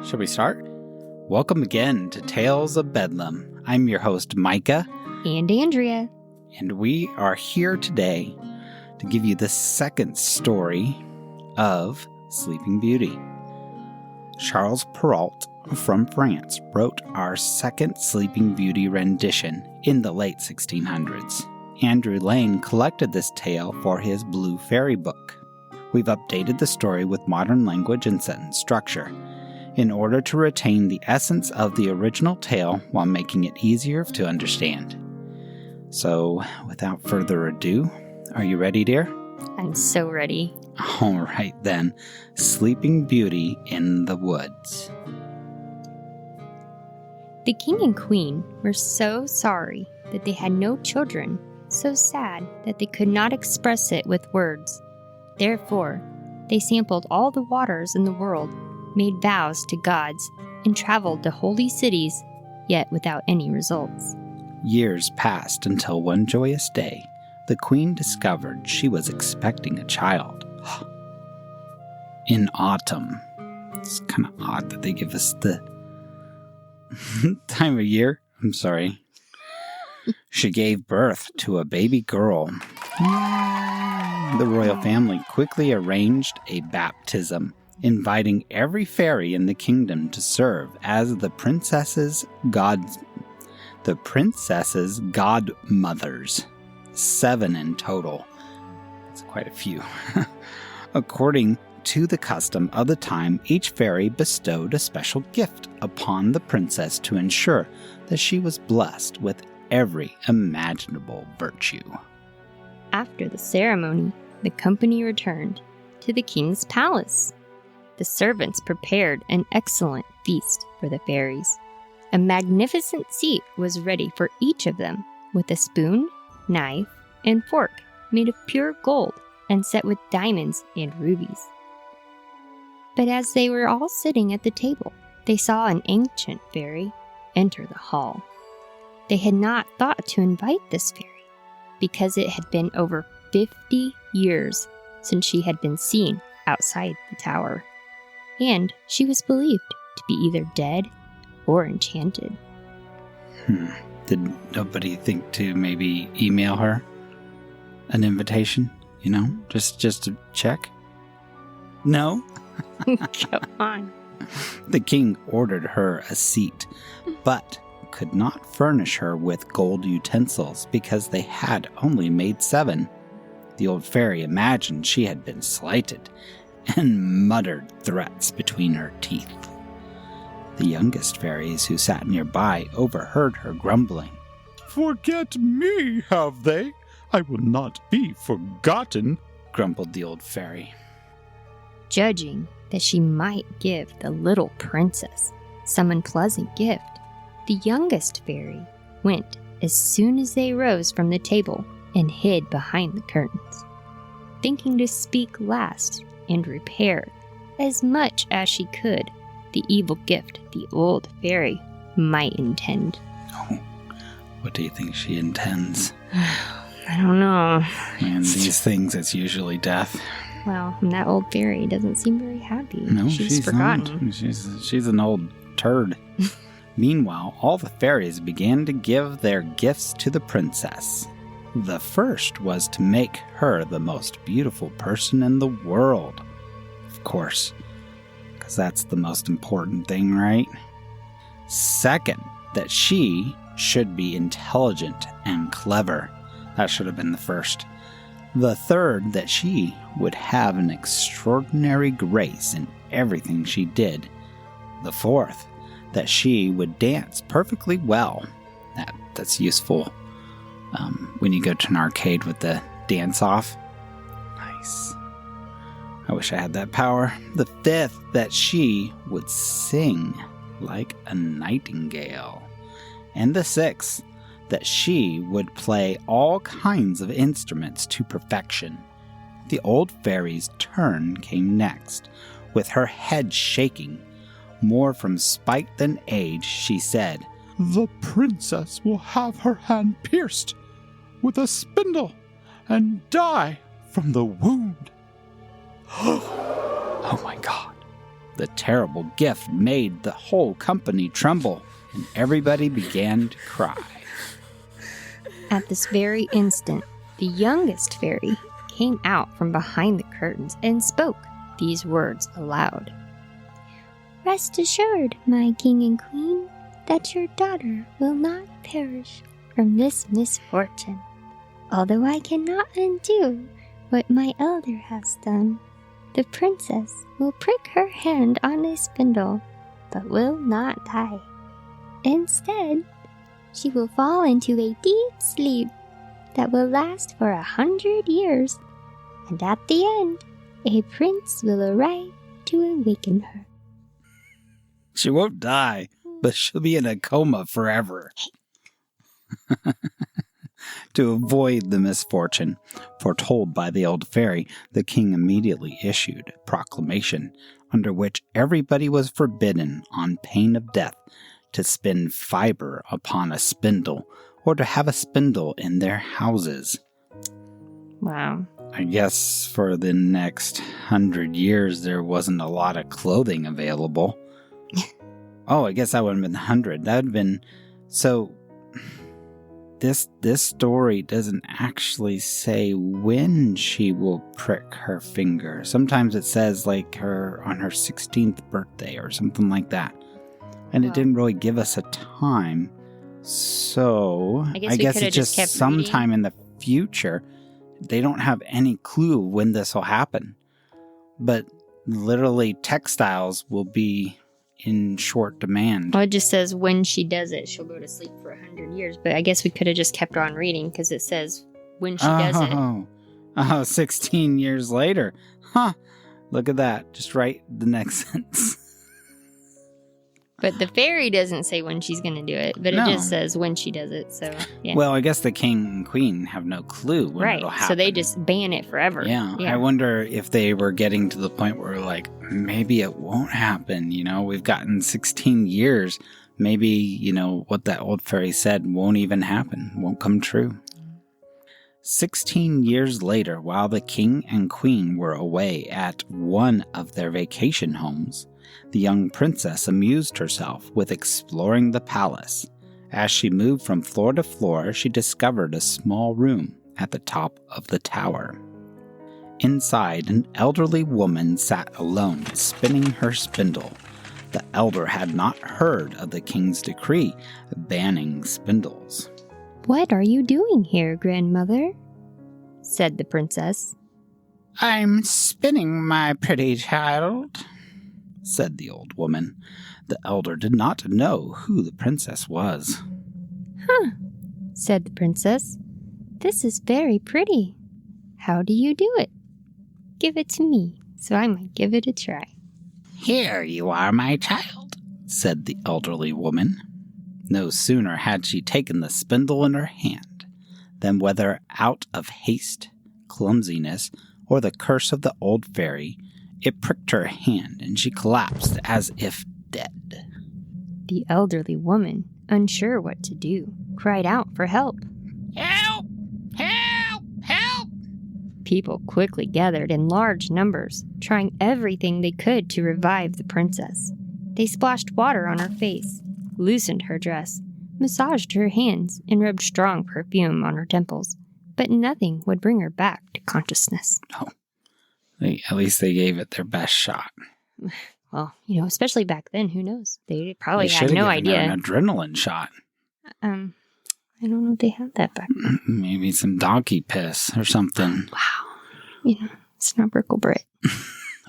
Shall we start? Welcome again to Tales of Bedlam. I'm your host, Micah. And Andrea. And we are here today to give you the second story of Sleeping Beauty. Charles Perrault from France wrote our second Sleeping Beauty rendition in the late 1600s. Andrew Lane collected this tale for his Blue Fairy book. We've updated the story with modern language and sentence structure in order to retain the essence of the original tale while making it easier to understand. So, without further ado, are you ready, dear? I'm so ready. All right, then. Sleeping Beauty in the Woods. The king and queen were so sorry that they had no children, so sad that they could not express it with words. Therefore, they sampled all the waters in the world, made vows to gods, and traveled to holy cities, yet without any results. Years passed until one joyous day, the queen discovered she was expecting a child. In autumn. It's kind of odd that they give us the time of year. I'm sorry. She gave birth to a baby girl. The royal family quickly arranged a baptism, inviting every fairy in the kingdom to serve as the princess's godmothers. 7 in total. That's quite a few. According to the custom of the time, each fairy bestowed a special gift upon the princess to ensure that she was blessed with every imaginable virtue. After the ceremony, the company returned to the king's palace. The servants prepared an excellent feast for the fairies. A magnificent seat was ready for each of them, with a spoon, knife, and fork made of pure gold and set with diamonds and rubies. But as they were all sitting at the table, they saw an ancient fairy enter the hall. They had not thought to invite this fairy, because it had been over 50 years since she had been seen outside the tower, and she was believed to be either dead or enchanted. Did nobody think to maybe email her an invitation? Just to check? No? Come on. The king ordered her a seat, but could not furnish her with gold utensils because they had only made 7. The old fairy imagined she had been slighted and muttered threats between her teeth. The youngest fairies who sat nearby overheard her grumbling. "Forget me, have they? I will not be forgotten," grumbled the old fairy. Judging that she might give the little princess some unpleasant gift, the youngest fairy went as soon as they rose from the table and hid behind the curtains, thinking to speak last and repair as much as she could the evil gift the old fairy might intend. Oh, what do you think she intends? I don't know. And these things, it's usually death. Well, that old fairy doesn't seem very happy. No, she's forgotten. not. She's an old turd. Meanwhile, all the fairies began to give their gifts to the princess. The first was to make her the most beautiful person in the world. Of course, because that's the most important thing, right? Second, that she should be intelligent and clever. That should have been the first. The third, that she would have an extraordinary grace in everything she did. The fourth, that she would dance perfectly well. That's useful when you go to an arcade with the dance off. Nice. I wish I had that power. The fifth, that she would sing like a nightingale. And the sixth, that she would play all kinds of instruments to perfection. The old fairy's turn came next. With her head shaking, more from spite than age, she said, "The princess will have her hand pierced with a spindle and die from the wound." Oh my God. The terrible gift made the whole company tremble, and everybody began to cry. At this very instant, the youngest fairy came out from behind the curtains and spoke these words aloud. "Rest assured, my king and queen, that your daughter will not perish from this misfortune. Although I cannot undo what my elder has done, the princess will prick her hand on a spindle, but will not die. Instead, she will fall into a deep sleep that will last for 100 years, and at the end, a prince will arrive to awaken her." She won't die, but she'll be in a coma forever. To avoid the misfortune foretold by the old fairy, the king immediately issued a proclamation under which everybody was forbidden, on pain of death, to spin fiber upon a spindle or to have a spindle in their houses. Wow. I guess for the next 100 years there wasn't a lot of clothing available. Oh, I guess that would have been 100. That would have been... So, this story doesn't actually say when she will prick her finger. Sometimes it says, like, on her 16th birthday or something like that. And it didn't really give us a time. So, I guess it's just kept sometime in the future. They don't have any clue when this will happen. But literally, textiles will be in short demand. Well, it just says when she does it, she'll go to sleep for 100 years. But I guess we could have just kept on reading because it says when she does it. 16 years later. Huh. Look at that. Just write the next sentence. But the fairy doesn't say when she's going to do it, but it just says when she does it. So, yeah. Well, I guess the king and queen have no clue when it'll happen. So they just ban it forever. Yeah. I wonder if they were getting to the point where, like, maybe it won't happen. You know, we've gotten 16 years. Maybe, you know, what that old fairy said won't even happen, won't come true. 16 years later, while the king and queen were away at one of their vacation homes, the young princess amused herself with exploring the palace. As she moved from floor to floor, she discovered a small room at the top of the tower. Inside, an elderly woman sat alone, spinning her spindle. The elder had not heard of the king's decree banning spindles. "What are you doing here, grandmother?" said the princess. "I'm spinning, my pretty child," said the old woman. The elder did not know who the princess was. "Huh," said the princess. "This is very pretty. How do you do it? Give it to me, so I might give it a try." "Here you are, my child," said the elderly woman. No sooner had she taken the spindle in her hand than, whether out of haste, clumsiness, or the curse of the old fairy, it pricked her hand and she collapsed as if dead. The elderly woman, unsure what to do, cried out for help. "Help! Help! Help!" People quickly gathered in large numbers, trying everything they could to revive the princess. They splashed water on her face, loosened her dress, massaged her hands, and rubbed strong perfume on her temples. But nothing would bring her back to consciousness. Oh, at least they gave it their best shot. Well, you know, especially back then, who knows? They probably had should've no given her idea. An adrenaline shot. I don't know if they had that back then. Maybe some donkey piss or something. Wow. You know, it's not Bricklebrit.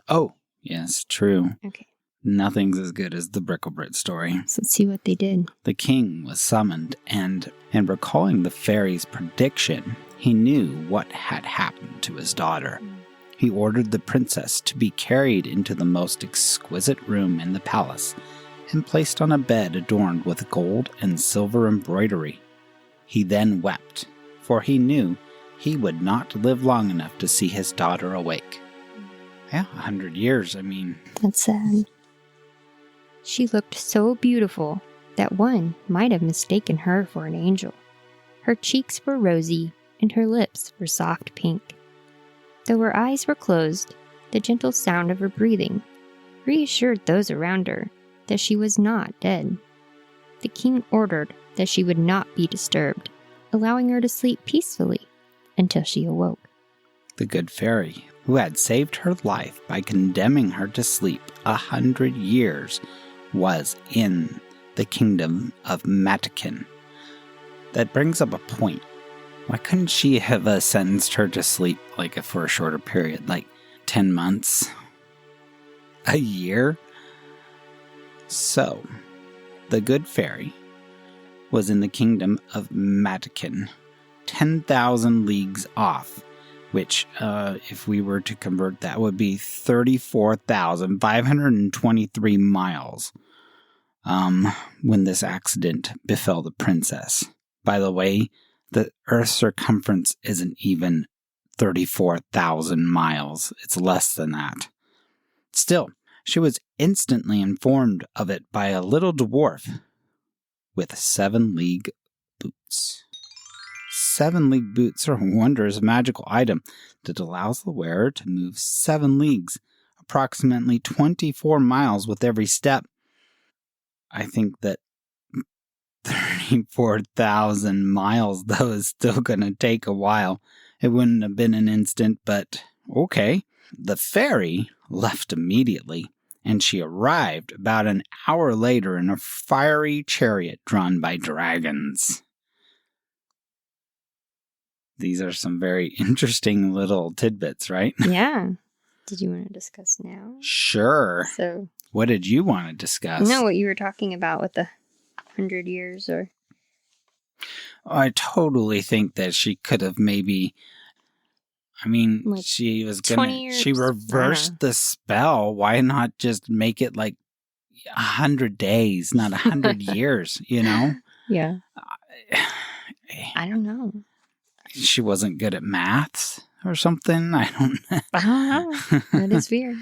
Oh, yes, true. Okay. Nothing's as good as the Bricklebrit story. So let's see what they did. The king was summoned, and recalling the fairy's prediction, he knew what had happened to his daughter. He ordered the princess to be carried into the most exquisite room in the palace and placed on a bed adorned with gold and silver embroidery. He then wept, for he knew he would not live long enough to see his daughter awake. Yeah, 100 years, I mean. That's sad. She looked so beautiful that one might have mistaken her for an angel. Her cheeks were rosy, and her lips were soft pink. Though her eyes were closed, the gentle sound of her breathing, reassured those around her that she was not dead. The king ordered that she would not be disturbed, allowing her to sleep peacefully until she awoke. The good fairy, who had saved her life by condemning her to sleep 100 years, was in the kingdom of Matakin. That brings up a point. Why couldn't she have sentenced her to sleep for a shorter period, like 10 months? A year? So, the good fairy was in the kingdom of Matakin, 10,000 leagues off, which, if we were to convert, that would be 34,523 miles, when this accident befell the princess. By the way, the Earth's circumference isn't even 34,000 miles. It's less than that. Still, she was instantly informed of it by a little dwarf with 7-league boots. 7-league boots are a wondrous magical item that allows the wearer to move 7 leagues, approximately 24 miles with every step. I think that 34,000 miles, though, is still going to take a while. It wouldn't have been an instant, but okay. The fairy left immediately, and she arrived about an hour later in a fiery chariot drawn by dragons. These are some very interesting little tidbits, right? Yeah. Did you want to discuss now? Sure. So, what did you want to discuss? No, what you were talking about with the 100 years or... I totally think that she could have maybe... she was gonna... 20 years. She reversed the spell. Why not just make it 100 days, not 100 years, you know? Yeah. I don't know. She wasn't good at maths or something. I don't know. That is weird.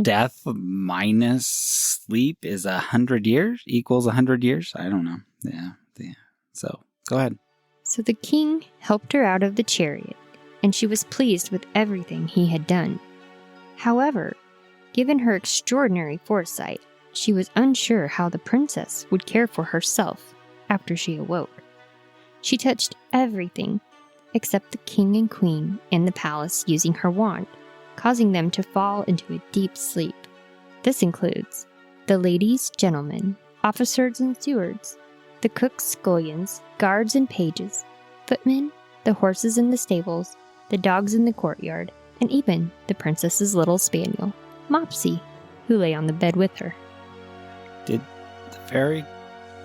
Death minus sleep is 100 years, equals 100 years. I don't know. Yeah. So, go ahead. So the king helped her out of the chariot, and she was pleased with everything he had done. However, given her extraordinary foresight, she was unsure how the princess would care for herself after she awoke. She touched everything except the king and queen in the palace using her wand, causing them to fall into a deep sleep. This includes the ladies, gentlemen, officers and stewards, the cooks, scullions, guards and pages, footmen, the horses in the stables, the dogs in the courtyard, and even the princess's little spaniel, Mopsy, who lay on the bed with her. Did the fairy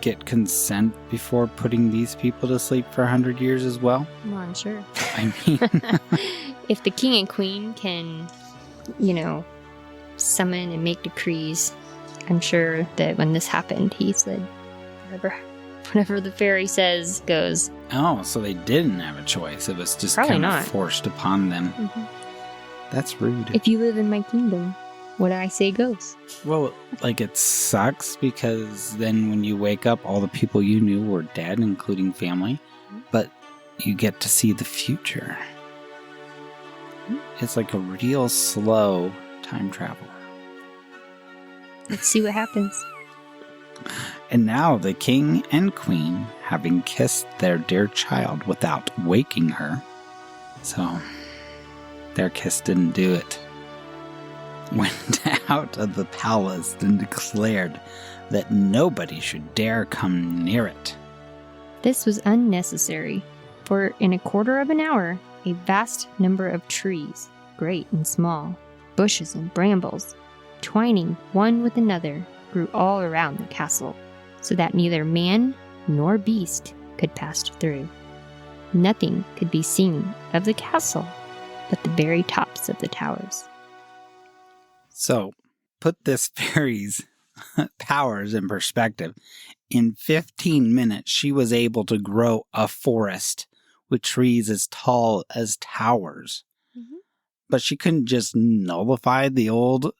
get consent before putting these people to sleep for 100 years as well? Well, I'm sure. I mean... If the king and queen can, summon and make decrees, I'm sure that when this happened, he said, whatever the fairy says goes. Oh, so they didn't have a choice. It was just Probably kind not. of forced upon them. Mm-hmm. That's rude. If you live in my kingdom, what I say goes. Well, it sucks because then when you wake up, all the people you knew were dead, including family. Mm-hmm. But you get to see the future. Mm-hmm. It's like a real slow time travel. Let's see what happens. And now the king and queen, having kissed their dear child without waking her, so their kiss didn't do it, went out of the palace and declared that nobody should dare come near it. This was unnecessary, for in a quarter of an hour, a vast number of trees, great and small, bushes and brambles, twining one with another, grew all around the castle, so that neither man nor beast could pass through. Nothing could be seen of the castle but the very tops of the towers. So, put this fairy's powers in perspective. In 15 minutes, she was able to grow a forest with trees as tall as towers. Mm-hmm. But she couldn't just nullify the old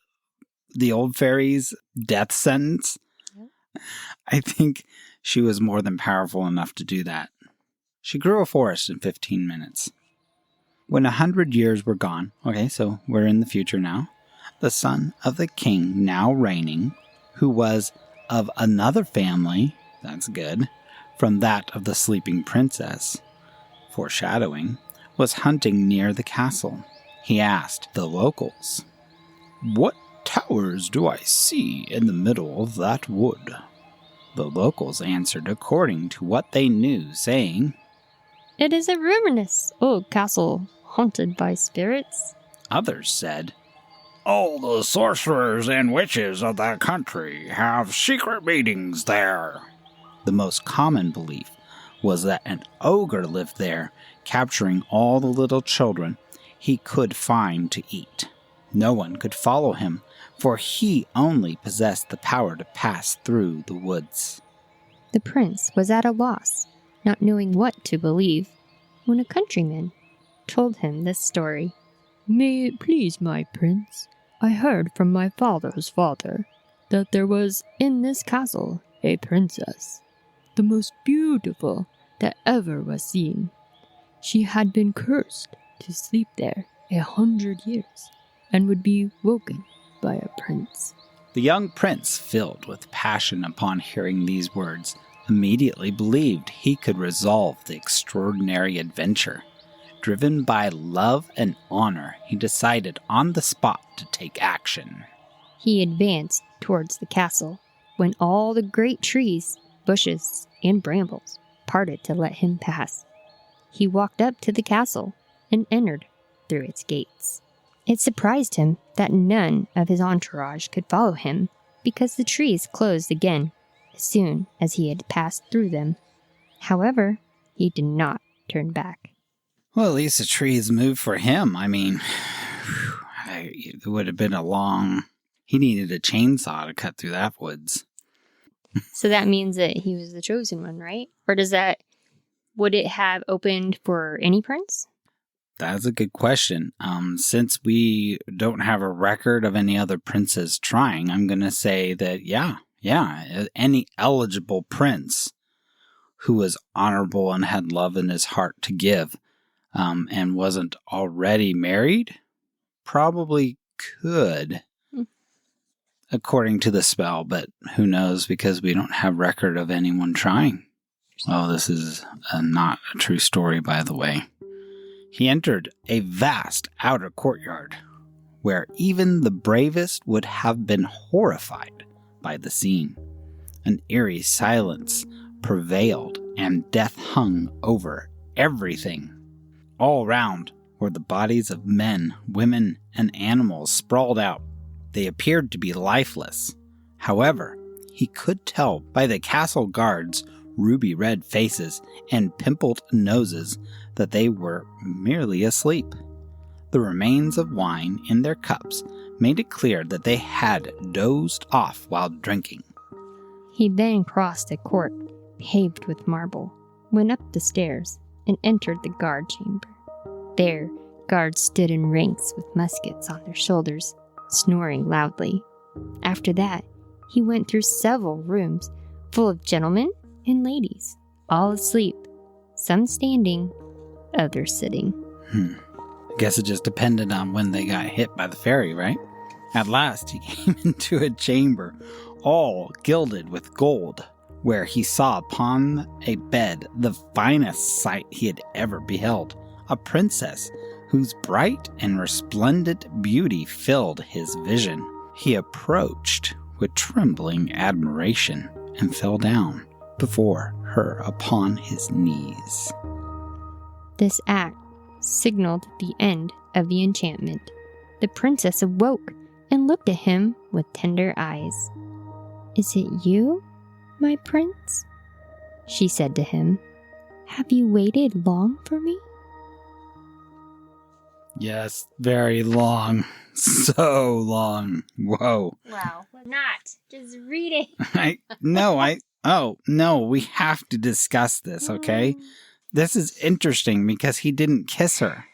fairy's death sentence. Yep. I think she was more than powerful enough to do that. She grew a forest in 15 minutes. When 100 years were gone, okay, so we're in the future now, the son of the king now reigning, who was of another family, that's good, from that of the sleeping princess, foreshadowing, was hunting near the castle. He asked the locals, "What towers do I see in the middle of that wood?" The locals answered according to what they knew, saying, "It is a ruinous old castle, haunted by spirits." Others said, "All the sorcerers and witches of that country have secret meetings there." The most common belief was that an ogre lived there, capturing all the little children he could find to eat. No one could follow him, for he only possessed the power to pass through the woods. The prince was at a loss, not knowing what to believe, when a countryman told him this story. "May it please my prince, I heard from my father's father that there was in this castle a princess, the most beautiful that ever was seen. She had been cursed to sleep there 100 years, and would be woken by a prince." The young prince, filled with passion upon hearing these words, immediately believed he could resolve the extraordinary adventure. Driven by love and honor, he decided on the spot to take action. He advanced towards the castle, when all the great trees, bushes, and brambles parted to let him pass. He walked up to the castle and entered through its gates. It surprised him that none of his entourage could follow him, because the trees closed again as soon as he had passed through them. However, he did not turn back. Well, at least the trees moved for him. I mean, it would have been a long... He needed a chainsaw to cut through that woods. So that means that he was the chosen one, right? Or would it have opened for any prince? That's a good question. Since we don't have a record of any other princes trying, I'm going to say that, yeah, any eligible prince who was honorable and had love in his heart to give, and wasn't already married, probably could, according to the spell, but who knows, because we don't have record of anyone trying. Oh, this is not a true story, by the way. He entered a vast outer courtyard, where even the bravest would have been horrified by the scene. An eerie silence prevailed, and death hung over everything. All round were the bodies of men, women, and animals sprawled out. They appeared to be lifeless. However, he could tell by the castle guards' ruby red faces and pimpled noses that they were merely asleep. The remains of wine in their cups made it clear that they had dozed off while drinking. He then crossed a court paved with marble, went up the stairs, and entered the guard chamber. There, guards stood in ranks with muskets on their shoulders, snoring loudly. After that, he went through several rooms full of gentlemen and ladies, all asleep, some standing, others sitting. I guess it just depended on when they got hit by the fairy, right? At last, he came into a chamber, all gilded with gold, where he saw upon a bed the finest sight he had ever beheld, a princess whose bright and resplendent beauty filled his vision. He approached with trembling admiration and fell down before her upon his knees. This act signaled the end of the enchantment. The princess awoke and looked at him with tender eyes. "Is it you, my prince?" she said to him. "Have you waited long for me?" Yes, very long. So long. Whoa. Wow. Not. Just read it. No, we have to discuss this, okay? This is interesting because he didn't kiss her.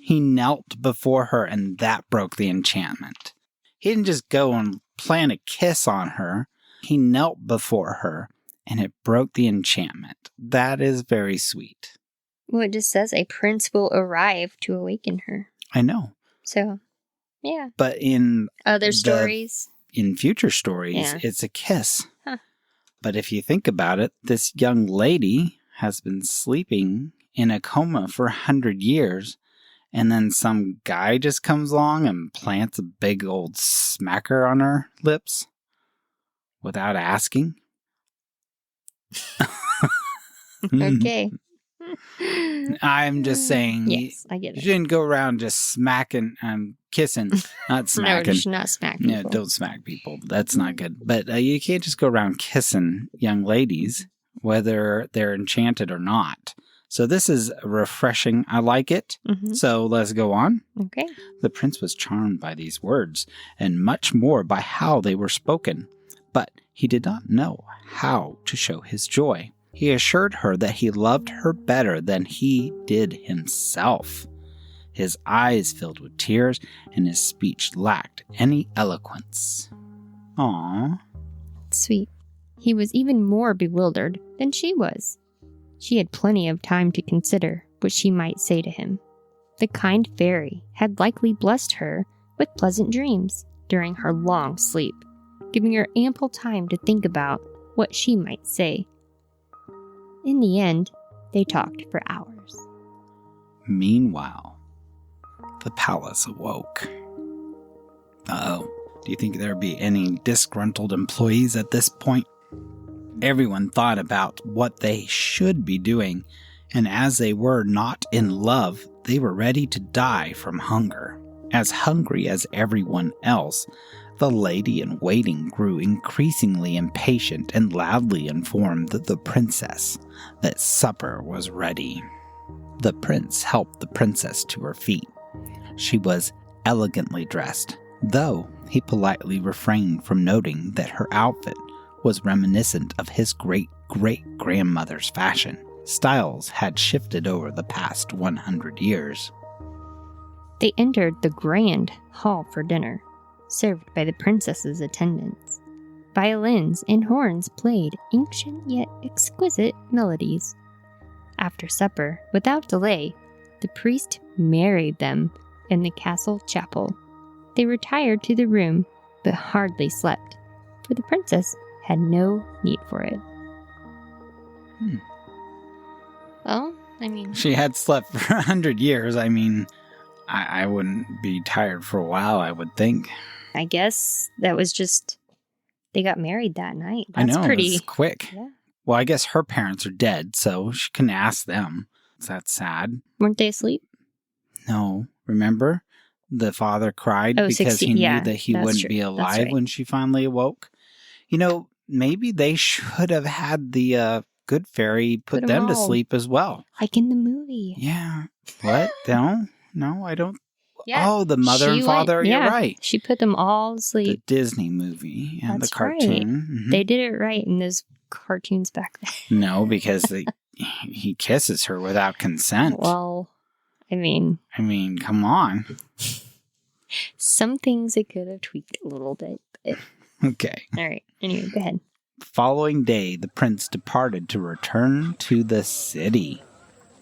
He knelt before her and that broke the enchantment. He didn't just go and plan a kiss on her. He knelt before her and it broke the enchantment. That is very sweet. Well, it just says a prince will arrive to awaken her. I know. So, Yeah. But in Other stories. In future stories, it's a kiss. Huh. But if you think about it, this young lady has been sleeping in a coma for 100 years, and then some guy just comes along and plants a big old smacker on her lips without asking. Okay. I'm just saying, yes, I get it. You shouldn't go around just smacking and kissing, not smacking. No, you should not smack people. Yeah, don't smack people. That's not good. But you can't just go around kissing young ladies, whether they're enchanted or not. So this is refreshing. I like it. Mm-hmm. So let's go on. Okay. The prince was charmed by these words, and much more by how they were spoken. But he did not know how to show his joy. He assured her that he loved her better than he did himself. His eyes filled with tears, and his speech lacked any eloquence. Aww. Sweet. He was even more bewildered than she was. She had plenty of time to consider what she might say to him. The kind fairy had likely blessed her with pleasant dreams during her long sleep, giving her ample time to think about what she might say. In the end, they talked for hours. Meanwhile, the palace awoke. Uh-oh. Do you think there'd be any disgruntled employees at this point? Everyone thought about what they should be doing, and as they were not in love, they were ready to die from hunger. As hungry as everyone else, the lady-in-waiting grew increasingly impatient and loudly informed the princess that supper was ready. The prince helped the princess to her feet. She was elegantly dressed, though he politely refrained from noting that her outfit was reminiscent of his great-great-grandmother's fashion. Styles had shifted over the past 100 years. They entered the grand hall for dinner, served by the princess's attendants. Violins and horns played ancient yet exquisite melodies. After supper, without delay, the priest married them in the castle chapel. They retired to the room, but hardly slept, for the princess had no need for it. Well, I mean... She had slept for 100 years. I mean, I wouldn't be tired for a while, I would think. I guess that was just... They got married that night. That's pretty... It's quick. Yeah. Well, I guess her parents are dead, so she can ask them. Is that sad? Weren't they asleep? No. Remember? The father cried because 16. he knew that he wouldn't be alive when she finally awoke. You know, maybe they should have had the good fairy put them to sleep as well. Like in the movie. Yeah. What? No, I don't. Yeah. Oh, the mother and father. You're right. She put them all to sleep. The Disney movie and That's the cartoon. Right. Mm-hmm. They did it right in those cartoons back then. No, because he kisses her without consent. Well, I mean, come on. Some things they could have tweaked a little bit. But... Okay. All right. Anyway, go ahead. Following day, the prince departed to return to the city,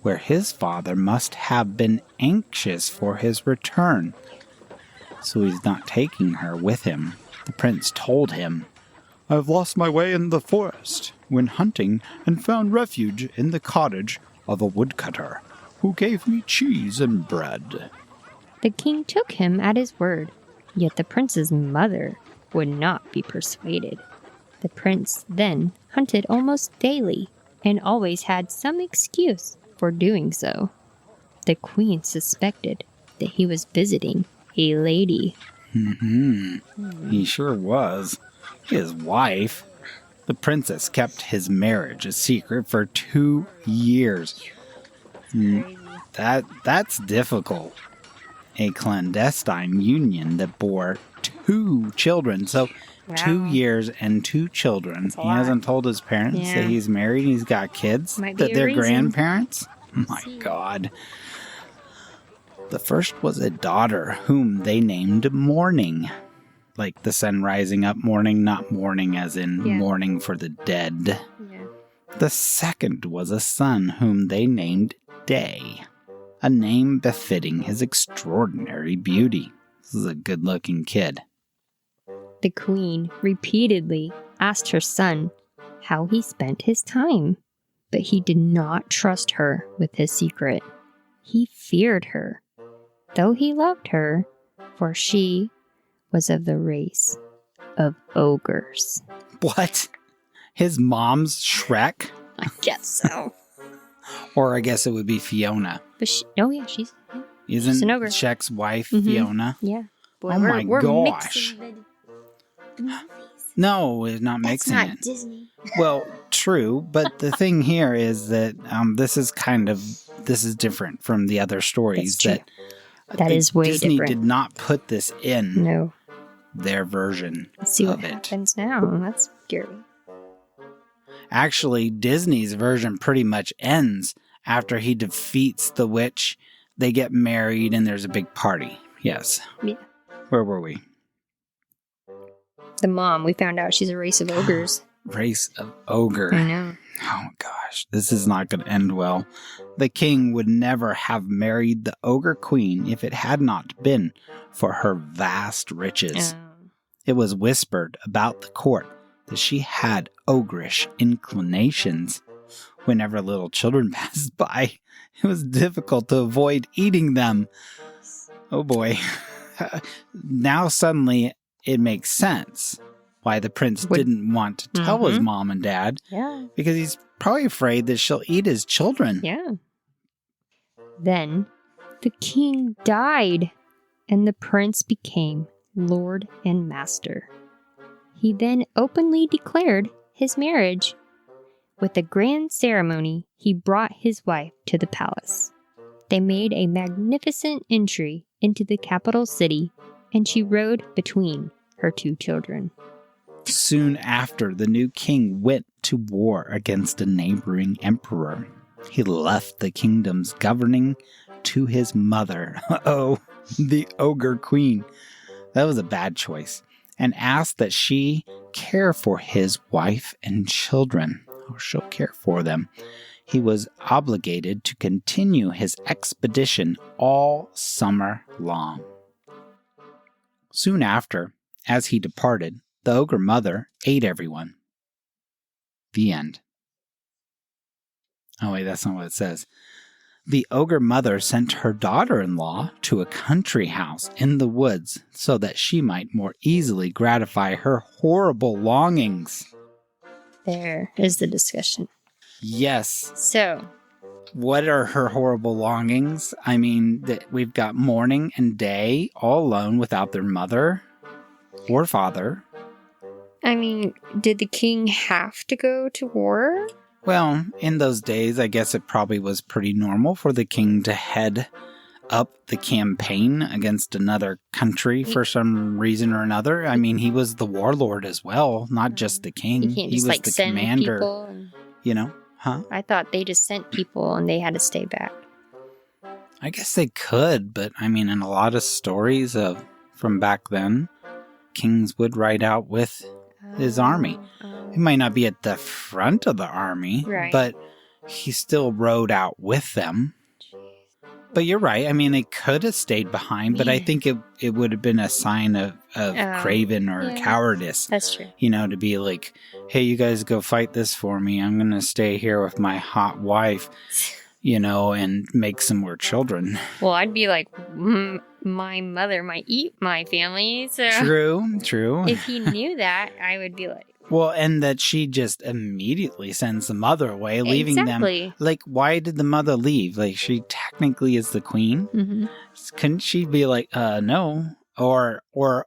where his father must have been anxious for his return. So he's not taking her with him. The prince told him, "I've lost my way in the forest when hunting and found refuge in the cottage of a woodcutter, who gave me cheese and bread." The king took him at his word, yet the prince's mother would not be persuaded. The prince then hunted almost daily and always had some excuse for doing so. The queen suspected that he was visiting a lady. He sure was. His wife. The princess kept his marriage a secret for 2 years. That's difficult. A clandestine union that bore 2 children. So, wow. 2 years and 2 children. He hasn't told his parents that he's married and he's got kids. That they're grandparents. My God. The first was a daughter whom they named Morning. Like the sun rising up morning, not mourning as in mourning for the dead. Yeah. The second was a son whom they named Day, a name befitting his extraordinary beauty. This is a good-looking kid. The queen repeatedly asked her son how he spent his time, but he did not trust her with his secret. He feared her, though he loved her, for she was of the race of ogres. What? His mom's Shrek? I guess so. Or I guess it would be Fiona. But she's Isn't an ogre. Shrek's wife Mhm. Fiona? Yeah. Boy, Oh my we're gosh. mixing the movies. No, we're not That's mixing not it. Disney. Well, true, but the thing here is that this is different from the other stories. That's true. That is way Disney different. did not put this in No. their version Let's see of what it. happens now. That's scary. Actually, Disney's version pretty much ends after he defeats the witch. They get married and there's a big party. Yes. Yeah. Where were we? The mom, we found out she's a race of ogres. Race of ogre. I know. Oh gosh, this is not going to end well. The king would never have married the ogre queen if it had not been for her vast riches. It was whispered about the court that she had ogreish inclinations. Whenever little children passed by, it was difficult to avoid eating them. Oh boy. Now suddenly it makes sense why the prince didn't want to tell his mom and dad. Yeah. Because he's probably afraid that she'll eat his children. Yeah. Then the king died, and the prince became lord and master. He then openly declared his marriage. With a grand ceremony, he brought his wife to the palace. They made a magnificent entry into the capital city, and she rode between her two children. Soon after, the new king went to war against a neighboring emperor. He left the kingdom's governing to his mother, the ogre queen. That was a bad choice, and asked that she care for his wife and children. She'll care for them. He was obligated to continue his expedition all summer long. Soon after, as he departed, the ogre mother ate everyone. The end. Oh wait, that's not what it says. The ogre mother sent her daughter-in-law to a country house in the woods so that she might more easily gratify her horrible longings. There is the discussion. Yes. So, what are her horrible longings? I mean, that we've got morning and day all alone without their mother or father. I mean, did the king have to go to war? Well, in those days, I guess it probably was pretty normal for the king to head up the campaign against another country for some reason or another. I mean, he was the warlord as well, not just the king. You can't just was the send commander. people. And... You know? Huh? I thought they just sent people and they had to stay back. I guess they could, but I mean, in a lot of stories from back then, kings would ride out with his army. He might not be at the front of the army, Right. but he still rode out with them. But you're right. I mean, they could have stayed behind, but I think it would have been a sign of craven or cowardice. That's true. You know, to be like, hey, you guys go fight this for me. I'm going to stay here with my hot wife, you know, and make some more children. Well, I'd be like, my mother might eat my family. So True. if he knew that, I would be like, well, and that she just immediately sends the mother away, leaving Exactly. them. Like, why did the mother leave? Like, she technically is the queen. mm-hmm. Couldn't she be like, no? Or,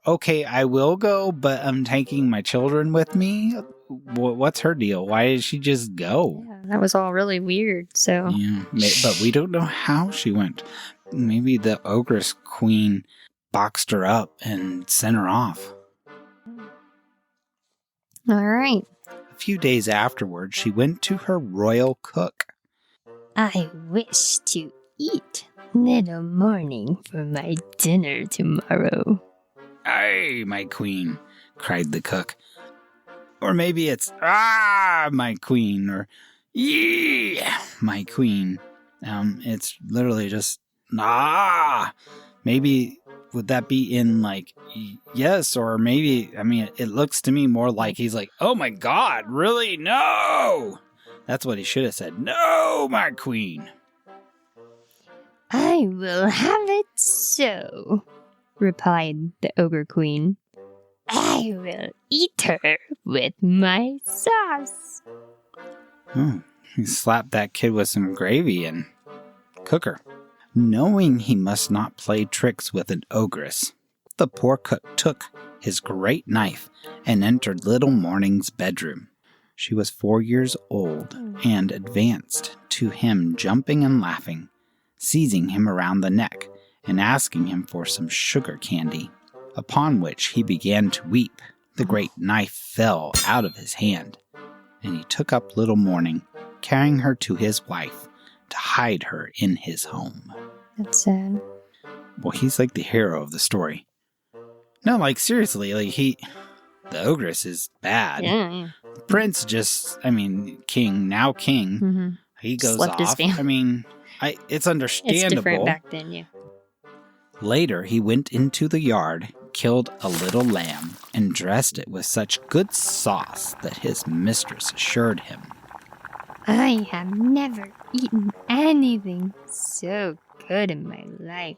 okay, I will go, but I'm taking my children with me? What's her deal? Why did she just go? Yeah, that was all really weird. So Yeah, but we don't know how she went. Maybe the ogress queen boxed her up and sent her off. all right. A few days afterward, she went to her royal cook. I wish to eat little morning for my dinner tomorrow. Aye, my queen, cried the cook. Or maybe it's, my queen, or, yeah, my queen. It's literally just, Maybe would that be in like, yes, or maybe, I mean, it looks to me more like he's like, oh my God, really? No! That's what he should have said. No, my queen. I will have it so, replied the ogre queen. I will eat her with my sauce. He slapped that kid with some gravy and cook her. Knowing he must not play tricks with an ogress, the poor cook took his great knife and entered little Morning's bedroom. She was 4 years old and advanced to him, jumping and laughing, seizing him around the neck and asking him for some sugar candy, upon which he began to weep. The great knife fell out of his hand, and he took up little Morning, carrying her to his wife to hide her in his home. That's sad. Well, he's like the hero of the story. No, like seriously, like the ogress is bad. Yeah. The prince king, now king, Mm-hmm. he goes Slept his off. family. I mean, it's understandable. It's different back then, yeah. Later, he went into the yard, killed a little lamb, and dressed it with such good sauce that his mistress assured him, I have never eaten anything so good in my life.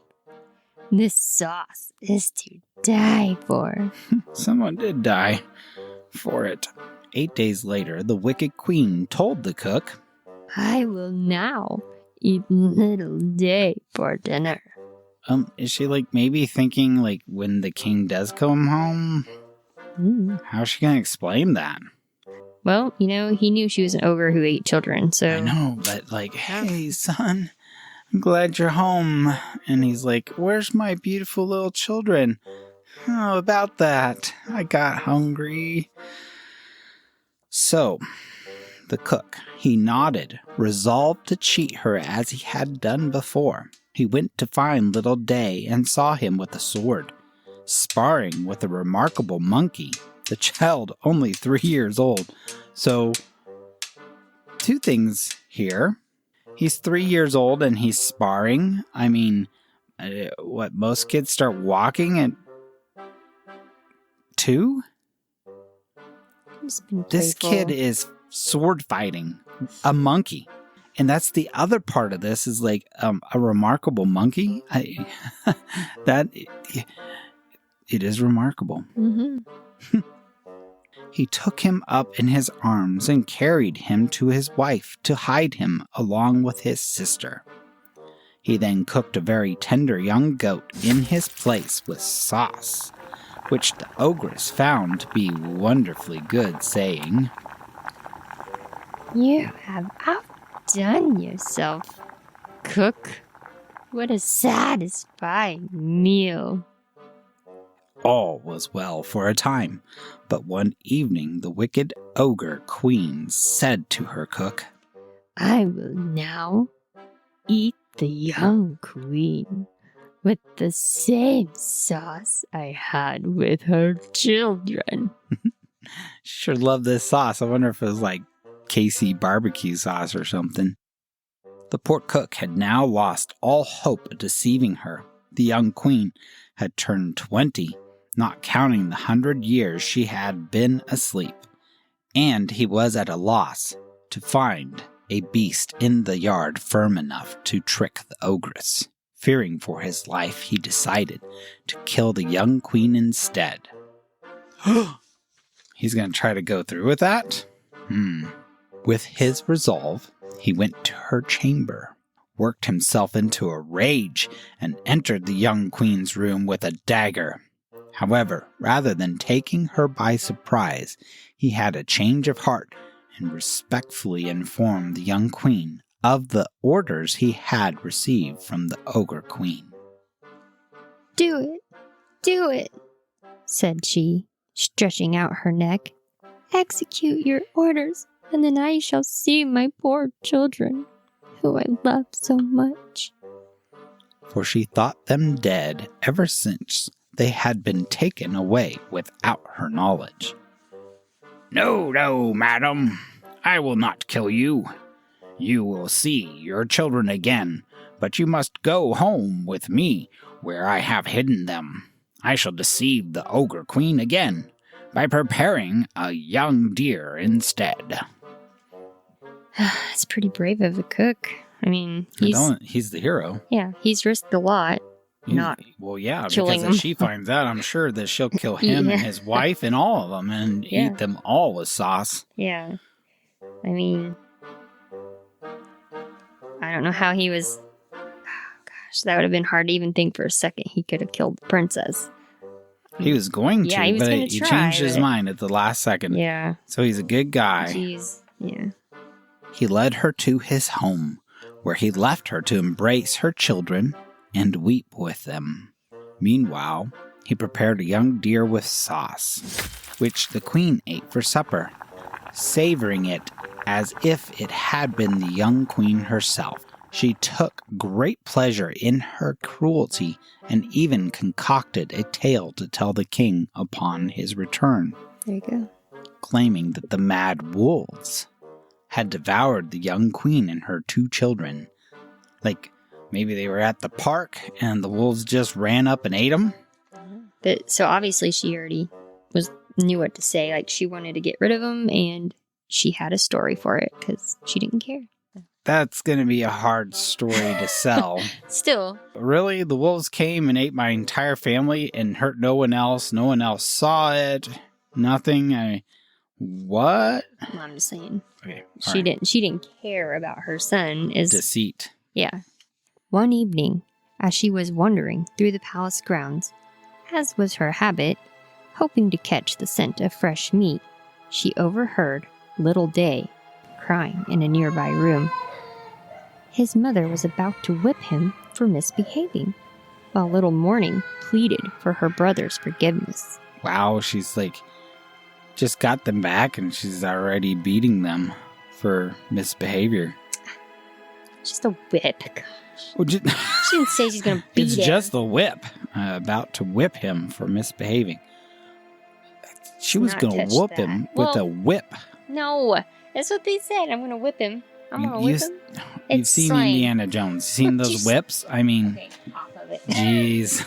This sauce is to die for. Someone did die for it. 8 days later, the wicked queen told the cook, I will now eat little day for dinner. Is she like maybe thinking like when the king does come home? How's she gonna explain that? Well, he knew she was an ogre who ate children, so... I know, but like, hey, son, I'm glad you're home. And he's like, where's my beautiful little children? Oh, about that. I got hungry. So, the cook, he nodded, resolved to cheat her as he had done before. He went to find little Day and saw him with a sword, sparring with a remarkable monkey. The child only 3 years old. So, two things here. He's 3 years old and he's sparring. I mean, most kids start walking at 2? This kid is sword fighting a monkey. And that's the other part of this is like a remarkable monkey. It is remarkable. Mm-hmm. He took him up in his arms and carried him to his wife to hide him along with his sister. He then cooked a very tender young goat in his place with sauce, which the ogress found to be wonderfully good, saying, You have outdone yourself, cook. What a satisfying meal. All was well for a time, but one evening the wicked ogre queen said to her cook, I will now eat the young queen with the same sauce I had with her children. Sure love this sauce. I wonder if it was like KC barbecue sauce or something. The poor cook had now lost all hope of deceiving her. The young queen had turned 20, not counting the 100 years she had been asleep, and he was at a loss to find a beast in the yard firm enough to trick the ogress. Fearing for his life, he decided to kill the young queen instead. He's going to try to go through with that? With his resolve, he went to her chamber, worked himself into a rage, and entered the young queen's room with a dagger. However, rather than taking her by surprise, he had a change of heart and respectfully informed the young queen of the orders he had received from the ogre queen. Do it, said she, stretching out her neck. Execute your orders, and then I shall see my poor children, who I love so much. For she thought them dead ever since they had been taken away without her knowledge. No, madam, I will not kill you. You will see your children again, but you must go home with me, where I have hidden them. I shall deceive the ogre queen again by preparing a young deer instead. It's pretty brave of the cook. I mean, he's the hero. Yeah, he's risked a lot. Well, yeah, killing because him. if she finds out, I'm sure that she'll kill him and his wife and all of them and eat them all with sauce. Yeah. I mean, I don't know how he was... Oh, gosh, that would have been hard to even think for a second he could have killed the princess. He was going to, he was but gonna he try, changed his mind at the last second. Yeah. So he's a good guy. Jeez. Yeah. He led her to his home, where he left her to embrace her children and weep with them. Meanwhile, he prepared a young deer with sauce, which the queen ate for supper, savoring it as if it had been the young queen herself. She took great pleasure in her cruelty and even concocted a tale to tell the king upon his return. There you go. Claiming that the mad wolves had devoured the young queen and her 2 children. Like, maybe they were at the park and the wolves just ran up and ate them. But so obviously she already knew what to say. Like, she wanted to get rid of them, and she had a story for it because she didn't care. That's going to be a hard story to sell. Still. Really? The wolves came and ate my entire family and hurt no one else? No one else saw it? Nothing? What? I'm just saying. Okay. She didn't care about her son. Deceit. Yeah. One evening, as she was wandering through the palace grounds, as was her habit, hoping to catch the scent of fresh meat, she overheard Little Day crying in a nearby room. His mother was about to whip him for misbehaving, while Little Morning pleaded for her brother's forgiveness. Wow, she's like, just got them back and she's already beating them for misbehavior. Just a whip. Well, she didn't say she's going to beat him. It's just the whip. About to whip him for misbehaving. She was going to whoop him with a whip. No, that's what they said. I'm going to whip him. I'm going to whip him. You've seen slang. Indiana Jones. Seen those whips? I mean, okay, off of it. Jeez.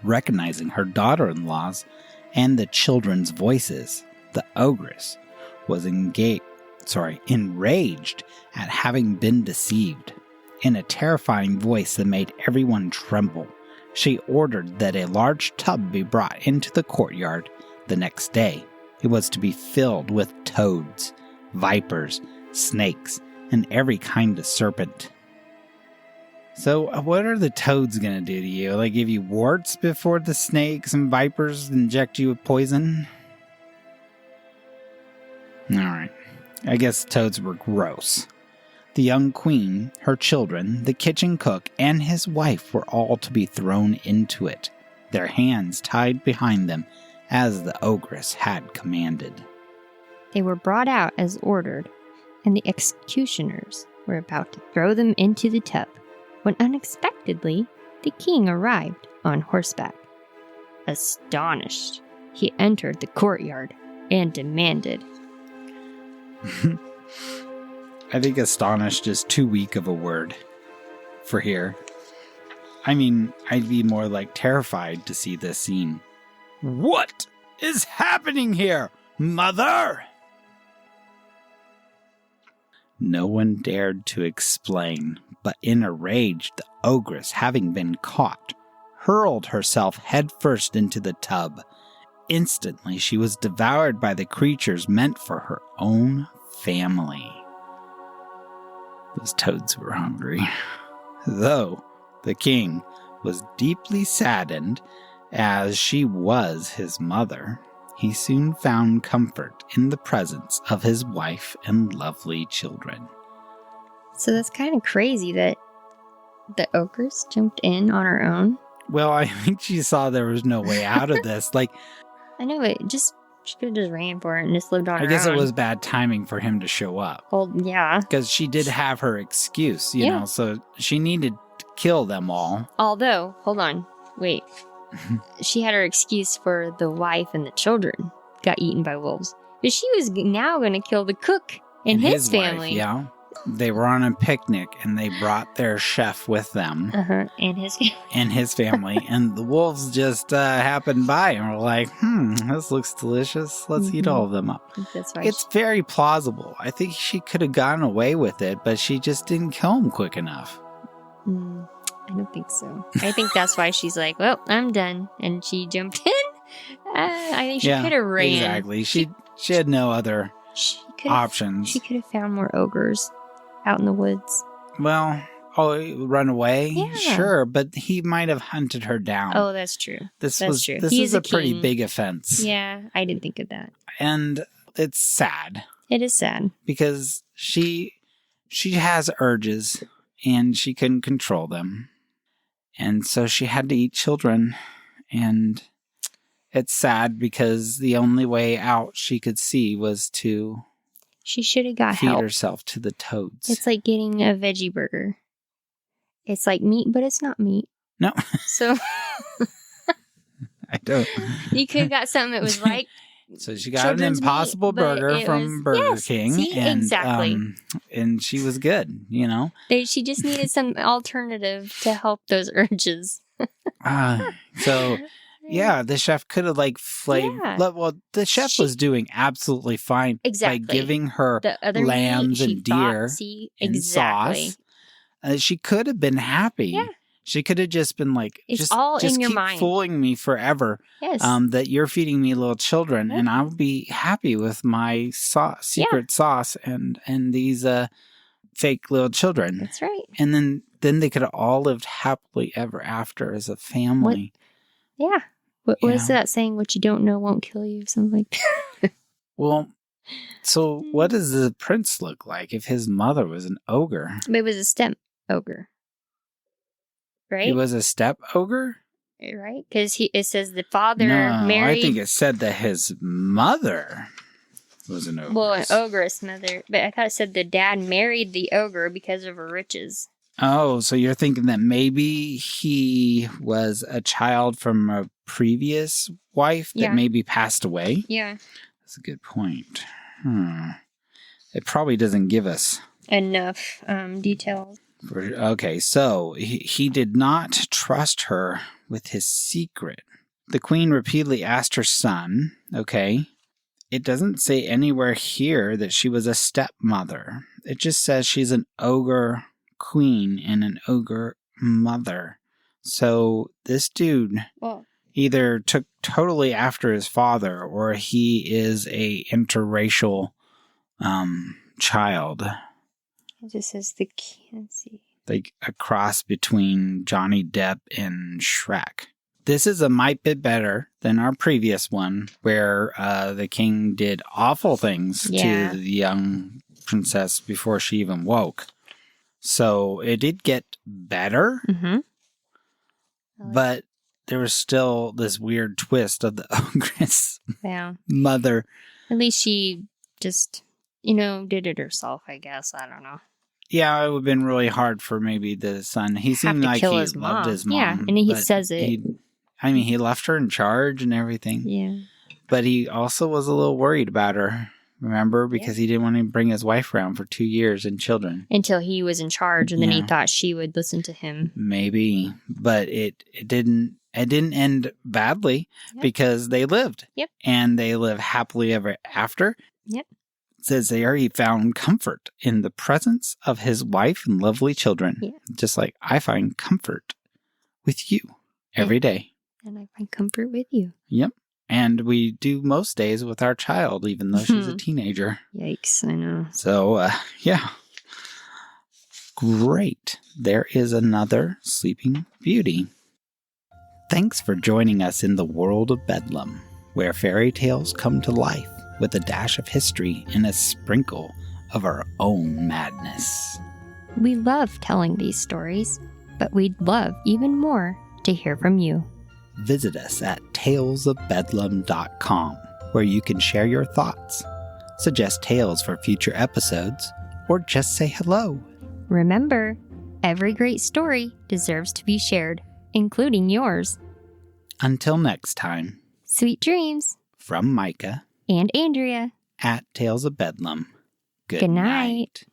Recognizing her daughter-in-law's and the children's voices, the ogress was enraged at having been deceived. In a terrifying voice that made everyone tremble, she ordered that a large tub be brought into the courtyard the next day. It was to be filled with toads, vipers, snakes, and every kind of serpent. So, what are the toads going to do to you? Like, give you warts before the snakes and vipers inject you with poison? Alright. I guess toads were gross. The young queen, her children, the kitchen cook, and his wife were all to be thrown into it, their hands tied behind them, as the ogress had commanded. They were brought out as ordered, and the executioners were about to throw them into the tub, when unexpectedly the king arrived on horseback. Astonished, he entered the courtyard and demanded. I think astonished is too weak of a word for here. I mean, I'd be more like terrified to see this scene. What is happening here, mother? No one dared to explain, but in a rage, the ogress, having been caught, hurled herself headfirst into the tub. Instantly, she was devoured by the creatures meant for her own family. Those toads were hungry. Though the king was deeply saddened, as she was his mother, he soon found comfort in the presence of his wife and lovely children. So that's kind of crazy that the ogress jumped in on her own. Well, I think she saw there was no way out of this. Like, I know, but she could have just ran for it and just lived on her own. I guess it was bad timing for him to show up. Well, yeah. Because she did have her excuse, you know, so she needed to kill them all. Although, hold on, wait. She had her excuse for the wife and the children got eaten by wolves. But she was now going to kill the cook and his family. Wife, yeah. They were on a picnic, and they brought their chef with them. And his family. And his family. And the wolves just happened by and were like, this looks delicious. Let's eat all of them up. That's why It's very plausible. I think she could have gotten away with it, but she just didn't kill him quick enough. I don't think so. I think that's why she's like, well, I'm done. And she jumped in. I think she could have ran. Exactly. She had no other options. She could have found more ogres out in the woods. Well, run away? Yeah. Sure, but he might have hunted her down. Oh, that's true. This true. is a pretty big offense. Yeah, I didn't think of that. And it's sad. It is sad. Because she has urges, and she couldn't control them. And so she had to eat children. And it's sad because the only way out she could see was to she should have got feed help. herself to the toads. It's like getting a veggie burger. It's like meat, but it's not meat. No. So I don't. You could have got something that was like So she got an Impossible Burger from Burger King. See, and, exactly. And she was good, you know? She just needed some alternative to help those urges. So, yeah, the chef could have, flavored. Yeah. Well, the chef was doing absolutely fine Exactly. by giving her The other lambs meat, and deer and sauce. She could have been happy. Yeah. She could have just been like, It's just, all just in your keep mind. fooling me forever. Yes. That you're feeding me little children, and I'll be happy with my secret sauce and these fake little children. That's right. And then they could have all lived happily ever after as a family. Yeah. What is that saying? What you don't know won't kill you, something like that. Well, so what does the prince look like if his mother was an ogre? But it was a step ogre. Right? He was a step ogre? Right? Because it says the father No, married. I think it said that his mother was an ogre. Well, an ogress mother. But I thought it said the dad married the ogre because of her riches. Oh, so you're thinking that maybe he was a child from a previous wife that maybe passed away? Yeah. That's a good point. It probably doesn't give us enough details. Okay, so he did not trust her with his secret. The queen repeatedly asked her son, it doesn't say anywhere here that she was a stepmother. It just says she's an ogre queen and an ogre mother. So this dude either took totally after his father, or he is a interracial child. It just says the cancy. Like a cross between Johnny Depp and Shrek. This is a mite bit better than our previous one, where the king did awful things to the young princess before she even woke. So it did get better, but there was still this weird twist of the ogress mother. At least she just, did it herself, I guess. I don't know. Yeah, it would have been really hard for maybe the son. He seemed like he loved his mom. Yeah, and he says it. He left her in charge and everything. Yeah. But he also was a little worried about her, remember? Because he didn't want to bring his wife around for 2 years and children. Until he was in charge, and then he thought she would listen to him. Maybe. But it didn't end badly because they lived. Yep. And they live happily ever after. Yep. It says there he found comfort in the presence of his wife and lovely children. Yeah. Just like I find comfort with you every day. And I find comfort with you. Yep. And we do most days with our child, even though she's a teenager. Yikes, I know. So, Great. There is another Sleeping Beauty. Thanks for joining us in the world of Bedlam, where fairy tales come to life with a dash of history and a sprinkle of our own madness. We love telling these stories, but we'd love even more to hear from you. Visit us at talesofbedlam.com, where you can share your thoughts, suggest tales for future episodes, or just say hello. Remember, every great story deserves to be shared, including yours. Until next time. Sweet dreams. From Micah and Andrea at Tales of Bedlam. Good night.